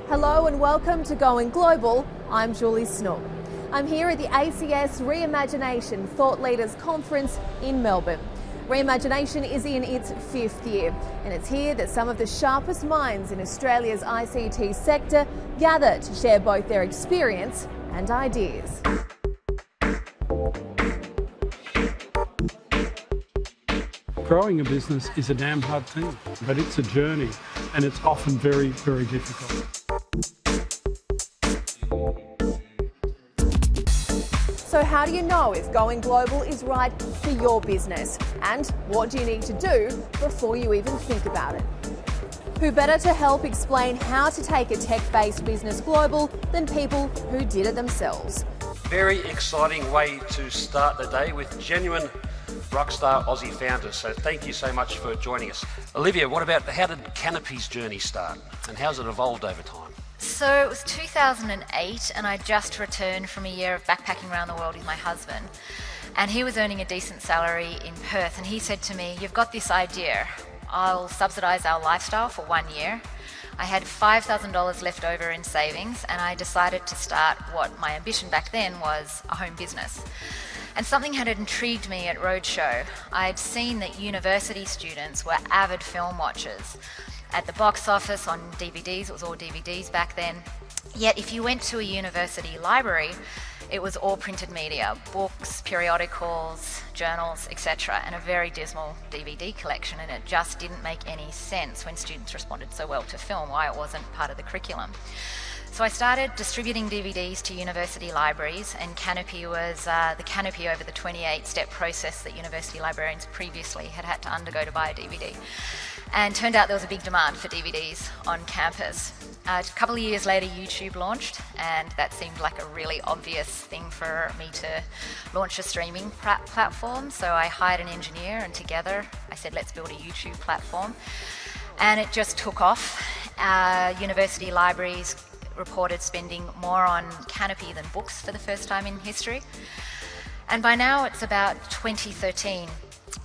Hello and welcome to Going Global. I'm Julie Snook. I'm here at the ACS Reimagination Thought Leaders Conference in Melbourne. Reimagination is in its 5th year, and it's here that some of the sharpest minds in Australia's ICT sector gather to share both their experience and ideas. Growing a business is a damn hard thing, but it's a journey, and it's often very, very difficult. So how do you know if going global is right for your business? And what do you need to do before you even think about it? Who better to help explain how to take a tech-based business global than people who did it themselves? Very exciting way to start the day with genuine rockstar Aussie founders. So thank you so much for joining us. Olivia, how did Canopy's journey start and how's it evolved over time? So it was 2008 and I just returned from a year of backpacking around the world with my husband, and he was earning a decent salary in Perth, and he said to me, "You've got this idea, I'll subsidise our lifestyle for 1 year." I had $5,000 left over in savings and I decided to start what my ambition back then was a home business. And something had intrigued me at Roadshow. I'd seen that university students were avid film watchers. At the box office, on DVDs, it was all DVDs back then. Yet if you went to a university library, it was all printed media, books, periodicals, journals, etc., and a very dismal DVD collection, and it just didn't make any sense when students responded so well to film, why it wasn't part of the curriculum. So I started distributing DVDs to university libraries, and Canopy was the canopy over the 28-step process that university librarians previously had to undergo to buy a DVD. And turned out there was a big demand for DVDs on campus. A couple of years later, YouTube launched, and that seemed like a really obvious thing for me to launch a streaming platform. So I hired an engineer, and together I said, let's build a YouTube platform. And it just took off. University libraries reported spending more on Canopy than books for the first time in history. And by now it's about 2013.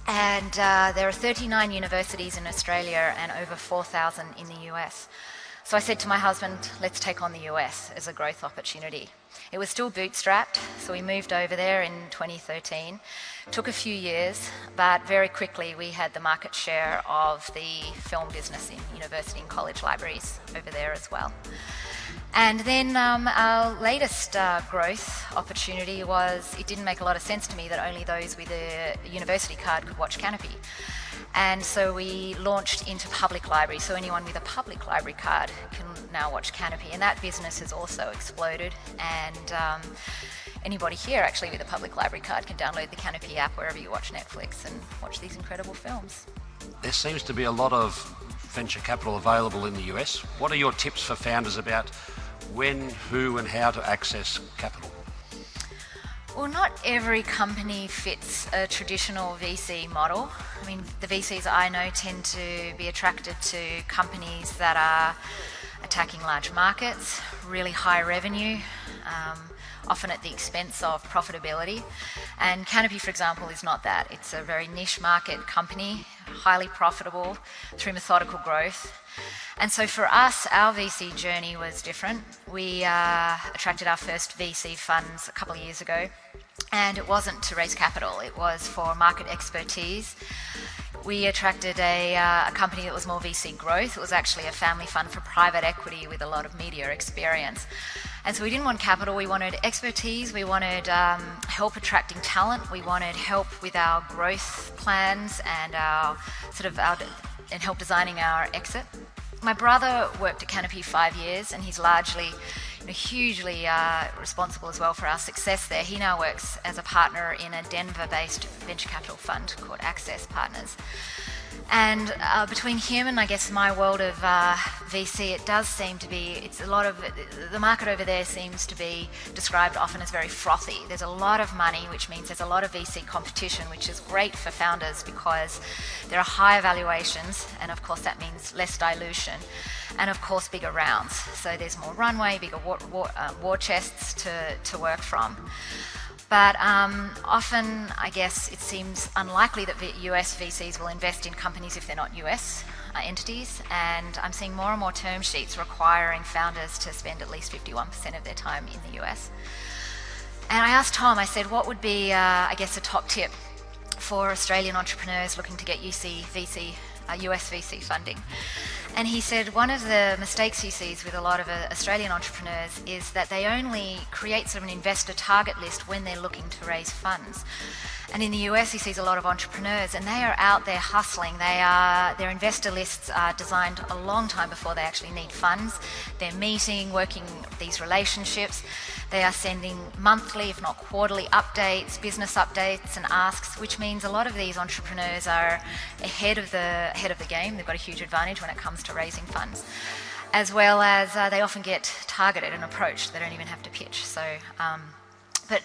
And there are 39 universities in Australia and over 4,000 in the US. So I said to my husband, let's take on the US as a growth opportunity. It was still bootstrapped, so we moved over there in 2013. Took a few years, but very quickly we had the market share of the film business in university and college libraries over there as well. And then our latest growth opportunity was, it didn't make a lot of sense to me that only those with a university card could watch Canopy. And so we launched into public libraries, so anyone with a public library card can now watch Canopy, and that business has also exploded. And anybody here actually with a public library card can download the Canopy app wherever you watch Netflix and watch these incredible films. There seems to be a lot of venture capital available in the US. What are your tips for founders about when, who and how to access capital? Well, not every company fits a traditional VC model. I mean, the VCs I know tend to be attracted to companies that are attacking large markets, really high revenue, often at the expense of profitability. And Canopy, for example, is not that. It's a very niche market company, highly profitable through methodical growth. And so for us, our VC journey was different. We attracted our first VC funds a couple of years ago, and it wasn't to raise capital, it was for market expertise. We attracted a company that was more VC growth. It was actually a family fund for private equity with a lot of media experience. And so we didn't want capital, we wanted expertise, we wanted help attracting talent, we wanted help with our growth plans and and help designing our exit. My brother worked at Canopy 5 years, and he's largely, hugely responsible as well for our success there. He now works as a partner in a Denver-based venture capital fund called ACS Partners. And between him and I guess my world of VC, it does seem to be, the market over there seems to be described often as very frothy. There's a lot of money, which means there's a lot of VC competition, which is great for founders because there are higher valuations, and of course that means less dilution, and of course bigger rounds. So there's more runway, bigger war chests to work from. But often, I guess, it seems unlikely that US VCs will invest in companies if they're not US entities, and I'm seeing more and more term sheets requiring founders to spend at least 51% of their time in the US. And I asked Tom, I said, what would be, I guess, a top tip for Australian entrepreneurs looking to get US VC funding? And he said one of the mistakes he sees with a lot of Australian entrepreneurs is that they only create sort of an investor target list when they're looking to raise funds. And in the US, he sees a lot of entrepreneurs, and they are out there hustling. Their investor lists are designed a long time before they actually need funds. They're meeting, working these relationships. They are sending monthly, if not quarterly, updates, business updates and asks, which means a lot of these entrepreneurs are ahead of the game. They've got a huge advantage when it comes to raising funds, as well as they often get targeted and approached. They don't even have to pitch. So, but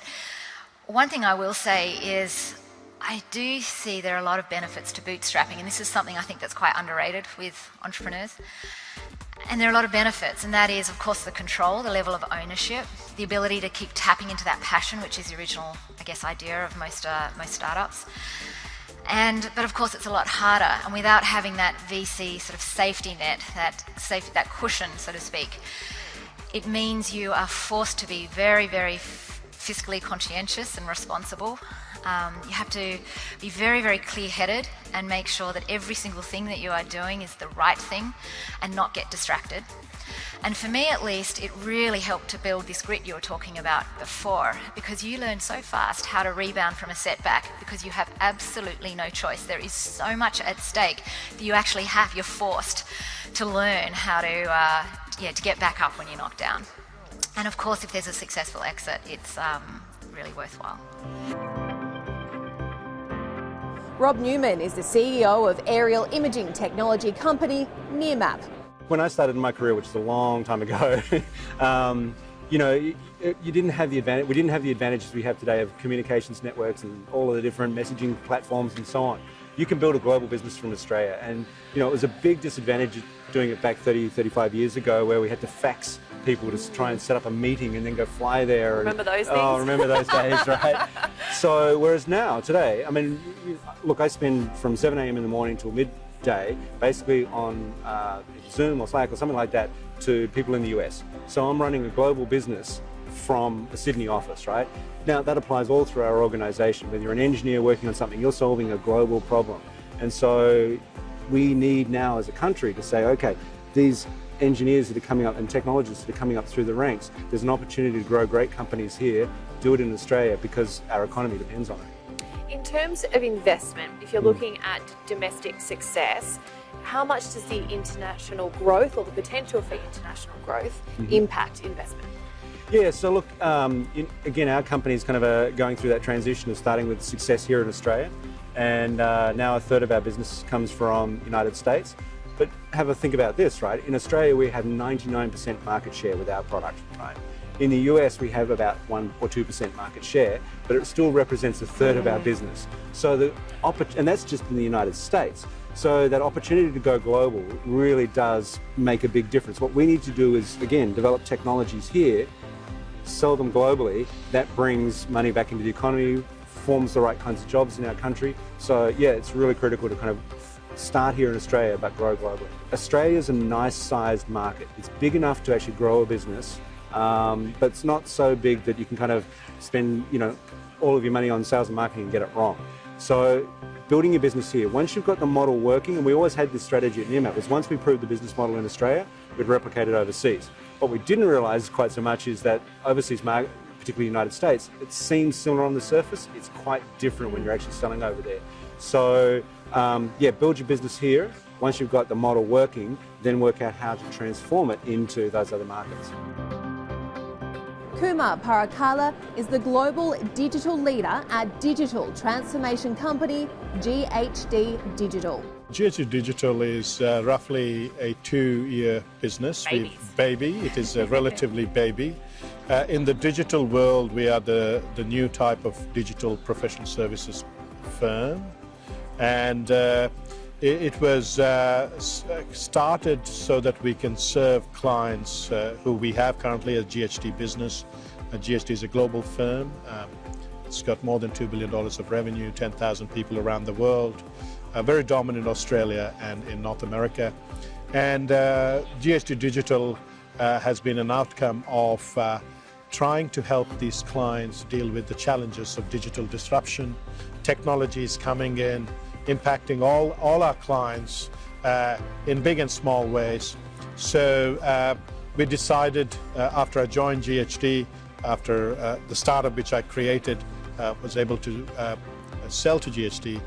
one thing I will say is I do see there are a lot of benefits to bootstrapping, and this is something I think that's quite underrated with entrepreneurs. And there are a lot of benefits, and that is, of course, the control, the level of ownership, the ability to keep tapping into that passion, which is the original, I guess, idea of most startups. But of course, it's a lot harder, and without having that VC sort of safety net, that cushion, so to speak, it means you are forced to be very, very fiscally conscientious and responsible. You have to be very, very clear-headed and make sure that every single thing that you are doing is the right thing and not get distracted. And for me, at least, it really helped to build this grit you were talking about before, because you learn so fast how to rebound from a setback because you have absolutely no choice. There is so much at stake that you're forced to learn how to get back up when you're knocked down. And of course, if there's a successful exit, it's really worthwhile. Rob Newman is the CEO of aerial imaging technology company Nearmap. When I started my career, which is a long time ago, you didn't have the advantage. We didn't have the advantages we have today of communications networks and all of the different messaging platforms and so on. You can build a global business from Australia, and it was a big disadvantage doing it back 30, 35 years ago, where we had to fax people to try and set up a meeting and then go fly there. Remember those things? Oh, remember those days, right? So, whereas now, today, I mean, look, I spend from 7 a.m. in the morning till midday, basically on Zoom or Slack or something like that, to people in the US. So I'm running a global business from a Sydney office, right? Now, that applies all through our organisation. Whether you're an engineer working on something, you're solving a global problem. And so we need now as a country to say, okay, these engineers that are coming up and technologists that are coming up through the ranks, there's an opportunity to grow great companies here, do it in Australia because our economy depends on it. In terms of investment, if you're looking at domestic success, how much does the international growth or the potential for international growth impact investment? Yeah, so look, again, our company is kind of going through that transition of starting with success here in Australia, and now a third of our business comes from the United States. But have a think about this, right? In Australia, we have 99% market share with our product, right? In the US, we have about 1 or 2% market share, but it still represents a third of our business. So and that's just in the United States. So that opportunity to go global really does make a big difference. What we need to do is, again, develop technologies here, sell them globally. That brings money back into the economy, forms the right kinds of jobs in our country. So yeah, it's really critical to kind of start here in Australia but grow globally. Australia's a nice sized market. It's big enough to actually grow a business, but it's not so big that you can kind of spend all of your money on sales and marketing and get it wrong. So building your business here, once you've got the model working, and we always had this strategy at Nearmap, was once we proved the business model in Australia, we'd replicate it overseas. What we didn't realise quite so much is that overseas market, particularly the United States, it seems similar on the surface. It's quite different when you're actually selling over there. So build your business here. Once you've got the model working, then work out how to transform it into those other markets. Kumar Parakala is the global digital leader at digital transformation company GHD Digital. GHD Digital is roughly a 2-year business. Baby. It is relatively baby. In the digital world, we are the new type of digital professional services firm. And it was started so that we can serve clients who we have currently as GHD Business. GHD is a global firm. It's got more than $2 billion of revenue, 10,000 people around the world, very dominant in Australia and in North America. And GHD Digital has been an outcome of trying to help these clients deal with the challenges of digital disruption. Technology is coming in, impacting all our clients in big and small ways. So we decided after I joined GHD, after the startup which I created was able to sell to GHD,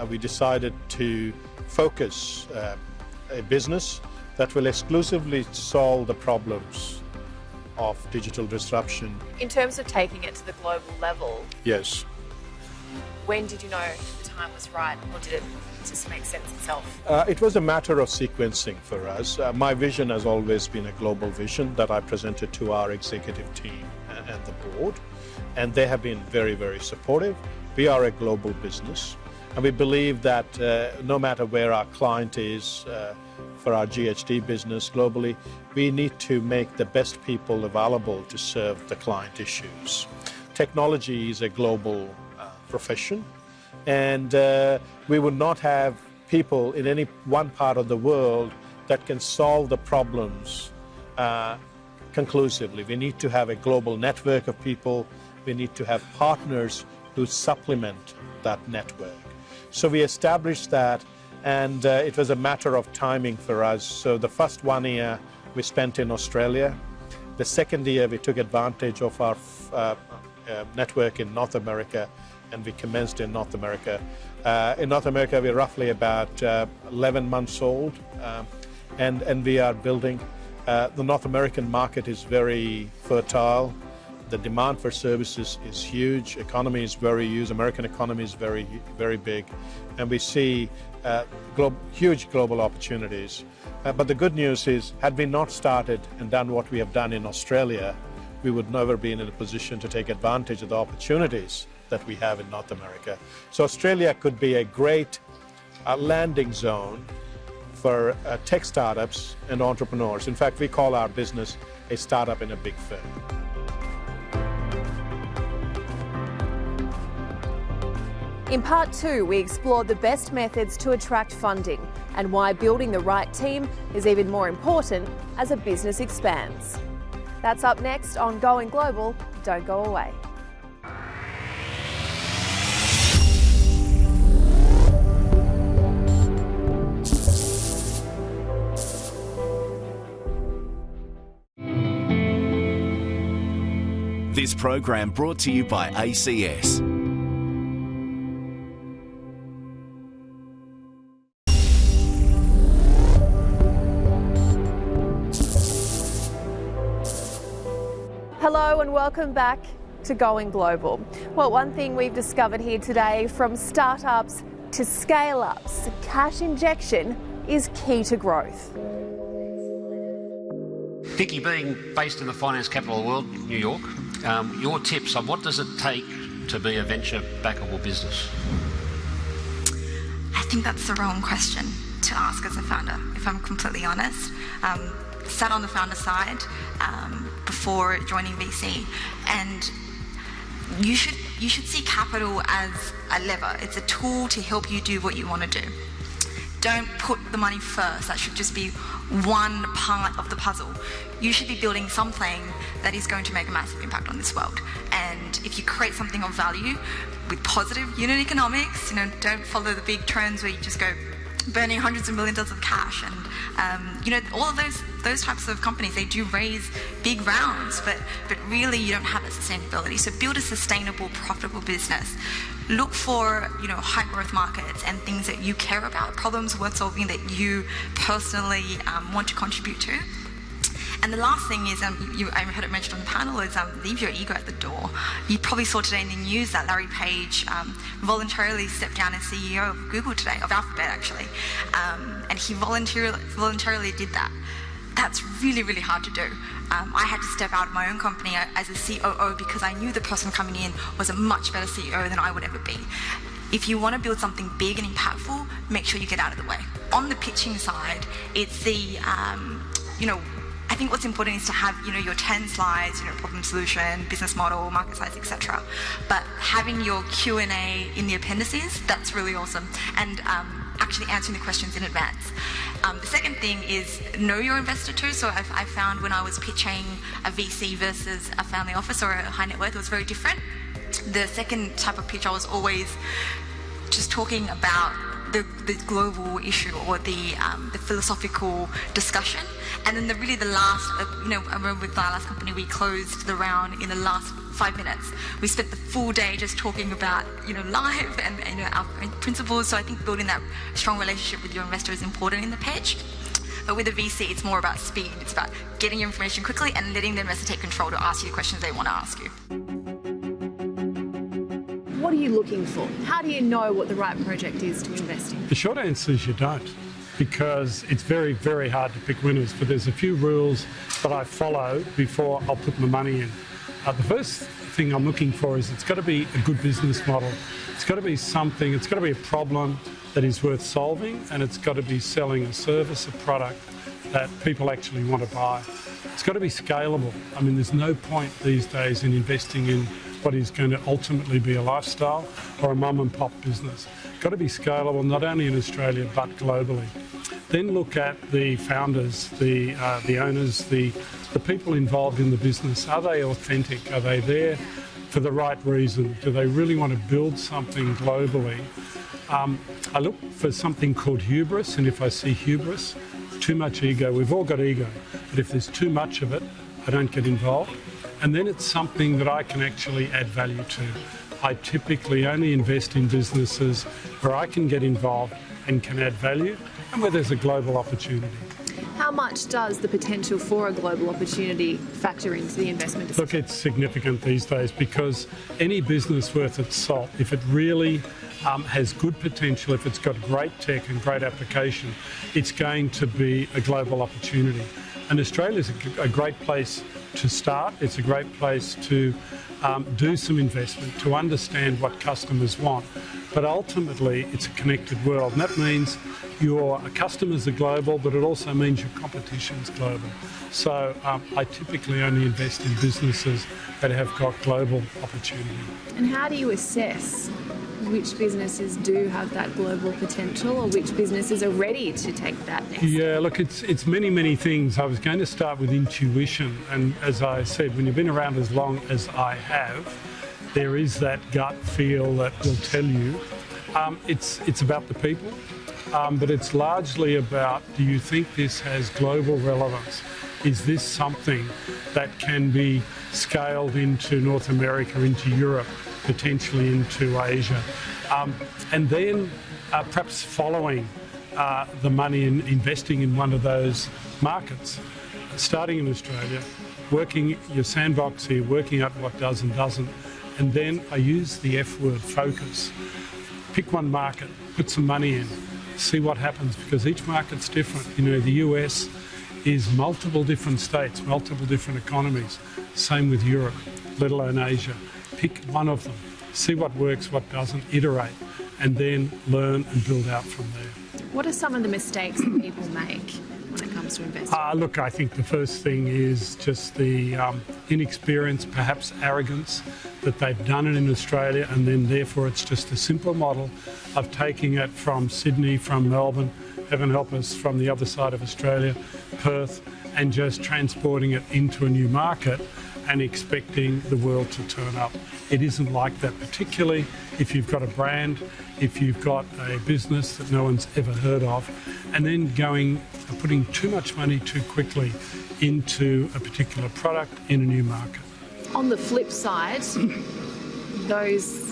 we decided to focus a business that will exclusively solve the problems of digital disruption. In terms of taking it to the global level, Yes. when did you know the time was right, or did it just make sense itself? It was a matter of sequencing for us. My vision has always been a global vision that I presented to our executive team and the board, and they have been very, very supportive. We are a global business, and we believe that no matter where our client is, for our GHD business globally, we need to make the best people available to serve the client issues. Technology is a global profession, and we would not have people in any one part of the world that can solve the problems conclusively. We need to have a global network of people. We need to have partners who supplement that network. So we established that, and it was a matter of timing for us. So the first 1 year we spent in Australia. The second year we took advantage of our network in North America, and we commenced in North America. In North America, we're roughly about 11 months old, and we are building. The North American market is very fertile. The demand for services is huge. Economy is very huge. American economy is very, very big, and we see huge global opportunities. But the good news is, had we not started and done what we have done in Australia, we would never be in a position to take advantage of the opportunities that we have in North America. So Australia could be a great landing zone for tech startups and entrepreneurs. In fact, we call our business a startup in a big firm. In part 2, we explored the best methods to attract funding and why building the right team is even more important as a business expands. That's up next on Going Global. Don't go away. This program brought to you by ACS. Hello and welcome back to Going Global. Well, one thing we've discovered here today, from startups to scale-ups, cash injection is key to growth. Vicky, being based in the finance capital of the world, New York, your tips on what does it take to be a venture backable business? I think that's the wrong question to ask as a founder, if I'm completely honest. Sat on the founder side before joining VC, and you should see capital as a lever. It's a tool to help you do what you want to do. Don't put the money first. That should just be one part of the puzzle. You should be building something that is going to make a massive impact on this world. And if you create something of value with positive unit economics, don't follow the big trends where you just go burning hundreds of millions of cash. And all of those types of companies, they do raise big rounds, but really you don't have that sustainability. So build a sustainable, profitable business. Look for high growth markets and things that you care about, problems worth solving that you personally want to contribute to. And the last thing is, I heard it mentioned on the panel, is leave your ego at the door. You probably saw today in the news that Larry Page voluntarily stepped down as CEO of Google today, of Alphabet actually, and he voluntarily did that. That's really, really hard to do. I had to step out of my own company as a COO because I knew the person coming in was a much better CEO than I would ever be. If you want to build something big and impactful, make sure you get out of the way. On the pitching side, it's the, I think what's important is to have, your 10 slides, problem solution, business model, market size, etc. But having your Q&A in the appendices, that's really awesome. And actually answering the questions in advance. The second thing is know your investor too. So I found when I was pitching a VC versus a family office or a high net worth, it was very different. The second type of pitch, I was always just talking about the global issue or the philosophical discussion. And then the last, I remember with my last company, we closed the round in the last 5 minutes. We spent the full day just talking about, life and our principles. So I think building that strong relationship with your investor is important in the pitch. But with a VC, it's more about speed. It's about getting your information quickly and letting the investor take control to ask you the questions they want to ask you. What are you looking for? How do you know what the right project is to invest in? The short answer is you don't, because it's very, very hard to pick winners. But there's a few rules that I follow before I'll put my money in. The first thing I'm looking for is it's got to be a good business model. It's got to be something, it's got to be a problem that is worth solving, and it's got to be selling a service, a product that people actually want to buy. It's got to be scalable. I mean, there's no point these days in investing in what is going to ultimately be a lifestyle or a mum and pop business. It's got to be scalable, not only in Australia, but globally. Then look at the founders, the owners, the people involved in the business. Are they authentic? Are they there for the right reason? Do they really want to build something globally? I look for something called hubris, and if I see hubris, too much ego. We've all got ego, but if there's too much of it, I don't get involved. And then it's something that I can actually add value to. I typically only invest in businesses where I can get involved and can add value, and where there's a global opportunity. How much does the potential for a global opportunity factor into the investment decision? Look, it's significant these days, because any business worth its salt, if it really has good potential, if it's got great tech and great application, it's going to be a global opportunity. And Australia's a great place to start. It's a great place to do some investment, to understand what customers want. But ultimately, it's a connected world. And that means your customers are global, but it also means your competition's global. So I typically only invest in businesses that have got global opportunity. And how do you assess which businesses do have that global potential, or which businesses are ready to take that next step? Yeah, look, it's many, many things. I was going to start with intuition, and as I said, when you've been around as long as I have, there is that gut feel that will tell you. It's about the people, but it's largely about, do you think this has global relevance? Is this something that can be scaled into North America, into Europe, potentially into Asia? And then perhaps following the money and investing in one of those markets, starting in Australia, working your sandbox here, working out what does and doesn't, and then I use the F word, focus. Pick one market, put some money in, see what happens, because each market's different. You know, the US is multiple different states, multiple different economies. Same with Europe, let alone Asia. Pick one of them, see what works, what doesn't, iterate, and then learn and build out from there. What are some of the mistakes that people make when it comes to investing? Look, I think the first thing is just the inexperience, perhaps arrogance, that they've done it in Australia, and then therefore it's just a simple model of taking it from Sydney, from Melbourne, heaven help us, from the other side of Australia, Perth, and just transporting it into a new market and expecting the world to turn up. It isn't like that, particularly if you've got a brand, if you've got a business that no one's ever heard of, and then putting too much money too quickly into a particular product in a new market. On the flip side, those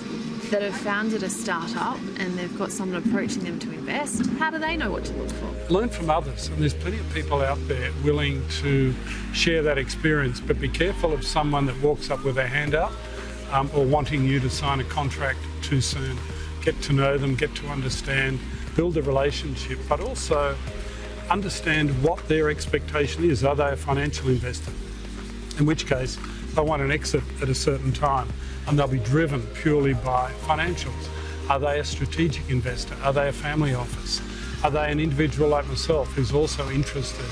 that have founded a startup and they've got someone approaching them to invest, how do they know what to look for? Learn from others, and there's plenty of people out there willing to share that experience, but be careful of someone that walks up with their hand out or wanting you to sign a contract too soon. Get to know them, get to understand, build a relationship, but also understand what their expectation is. Are they a financial investor? In which case, they want an exit at a certain time, and they'll be driven purely by financials. Are they a strategic investor? Are they a family office? Are they an individual like myself who's also interested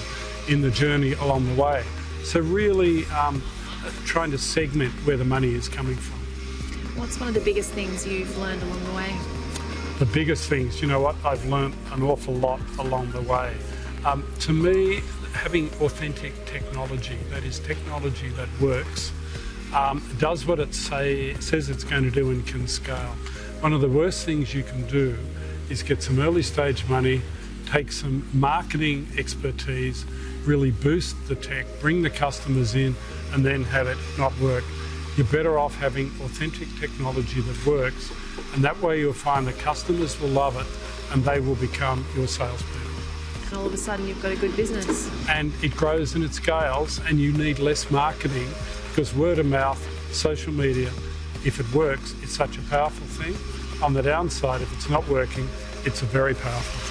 in the journey along the way. So really trying to segment where the money is coming from. What's one of the biggest things you've learned along the way? The biggest things, you know what, I've learnt an awful lot along the way. To me, having authentic technology, that is technology that works, does what it says it's going to do and can scale. One of the worst things you can do is get some early stage money, take some marketing expertise, really boost the tech, bring the customers in, and then have it not work. You're better off having authentic technology that works, and that way you'll find the customers will love it and they will become your salespeople. And all of a sudden you've got a good business. And it grows and it scales, and you need less marketing, because word of mouth, social media, if it works, it's such a powerful thing. On the downside, if it's not working, it's a very powerful thing.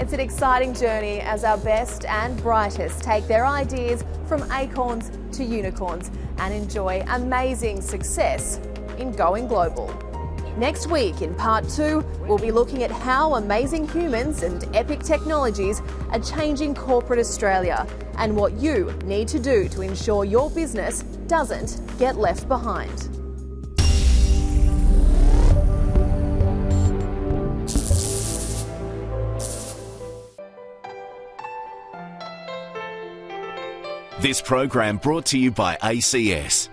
It's an exciting journey as our best and brightest take their ideas from acorns to unicorns and enjoy amazing success in going global. Next week in part 2, we'll be looking at how amazing humans and epic technologies are changing corporate Australia and what you need to do to ensure your business doesn't get left behind. This program brought to you by ACS.